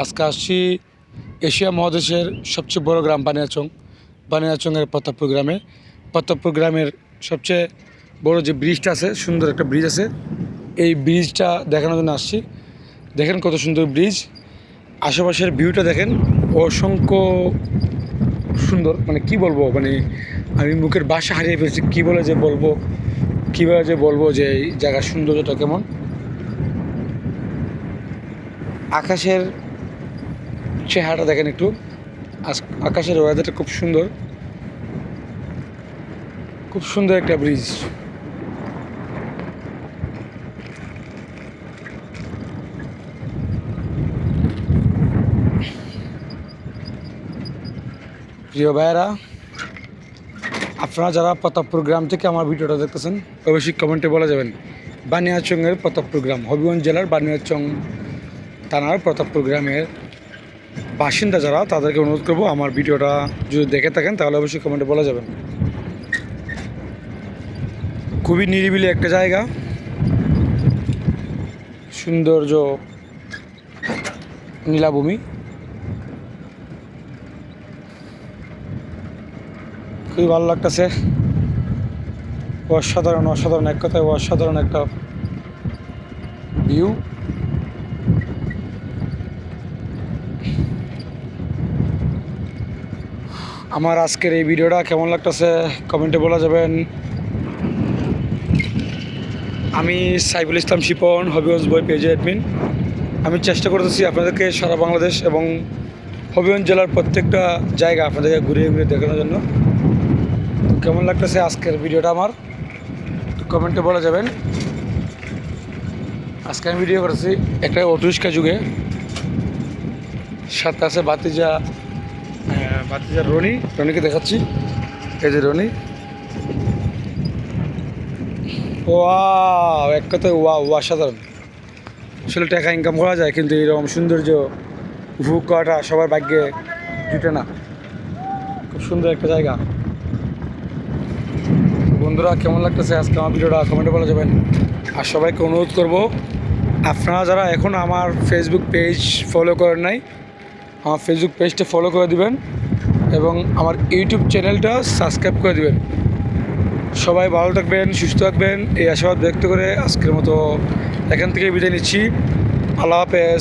আজকে আসছি এশিয়া মহাদেশের সবচেয়ে বড় গ্রাম বানিয়াচং। বানিয়াচংয়ের প্রতাপপুর গ্রামে। প্রতাপপুর গ্রামের সবচেয়ে বড় যে ব্রিজটা আছে, সুন্দর একটা ব্রিজ আছে, এই ব্রিজটা দেখানোর জন্য আসছি। দেখেন কত সুন্দর ব্রিজ, আশেপাশের ভিউটা দেখেন, অসংখ্য সুন্দর। মানে কি বলবো, মানে আমি মুখের ভাষা হারিয়ে ফেলছি। কীভাবে যে বলবো যে এই জায়গার সৌন্দর্যটা কেমন। আকাশের চেহারাটা দেখেন একটু, আকাশের ওয়েদারটা খুব সুন্দর, খুব সুন্দর একটা ব্রিজ। প্রিয় ভাইয়েরা, আপনারা যারা প্রতাপপুর গ্রাম থেকে আমার ভিডিওটা দেখতেছেন, অবশ্যই কমেন্টে বলে যাবেন বানিয়াচংয়ের প্রতাপপুর গ্রাম, হবিগঞ্জ জেলার বানিয়াচং থানার প্রতাপপুর গ্রামের বাসিন্দা যারা, তাদেরকে অনুরোধ করবো আমার ভিডিওটা যদি দেখে থাকেন তাহলে অবশ্যই কমেন্টে বলে যাবেন। খুবই নিরিবিলি একটা জায়গা, সৌন্দর্য, নীলাভূমি, খুবই ভালো লাগতেছে। অসাধারণ অসাধারণ, এক কথায় অসাধারণ একটা ভিউ। আমার আজকের এই ভিডিওটা কেমন লাগতেছে কমেন্টে বলা যাবেন। আমি সাইফুল ইসলাম শিপন, হবিগঞ্জ বই পেজে অ্যাডমিন। আমি চেষ্টা করতেছি আপনাদেরকে সারা বাংলাদেশ এবং হবিগঞ্জ জেলার প্রত্যেকটা জায়গা আপনাদেরকে ঘুরিয়ে ঘুরিয়ে দেখানোর জন্য। কেমন লাগতেছে আজকের ভিডিওটা আমার কমেন্টে বলা যাবেন। আজকে আমি ভিডিও করেছি একটা অটোরিক্সা যুগে, সাথে আছে বাতিজা রনিকে দেখাচ্ছি। এই যে রনি, ওয়াও, এক কথায় অসাধারণ। আসলে টাকা ইনকাম করা যায়, কিন্তু এরকম সৌন্দর্য উপভোগ করাটা সবার ভাগ্যে জুটে না। খুব সুন্দর একটা জায়গা। বন্ধুরা, কেমন লাগতেছে আজকে আমার ভিডিওটা কমেন্টে বলা যাবেন। আর সবাইকে অনুরোধ করব, আপনারা যারা এখন আমার ফেসবুক পেজ ফলো করেন নাই, আমার ফেসবুক পেজটা ফলো করে দিবেন এবং আমার ইউটিউব চ্যানেলটা সাবস্ক্রাইব করে দিবেন। সবাই ভালো থাকবেন, সুস্থ থাকবেন, এই আশাবাদ ব্যক্ত করে আজকের মতো এখান থেকে বিদায় নিচ্ছি। আল্লাহ হাফেজ।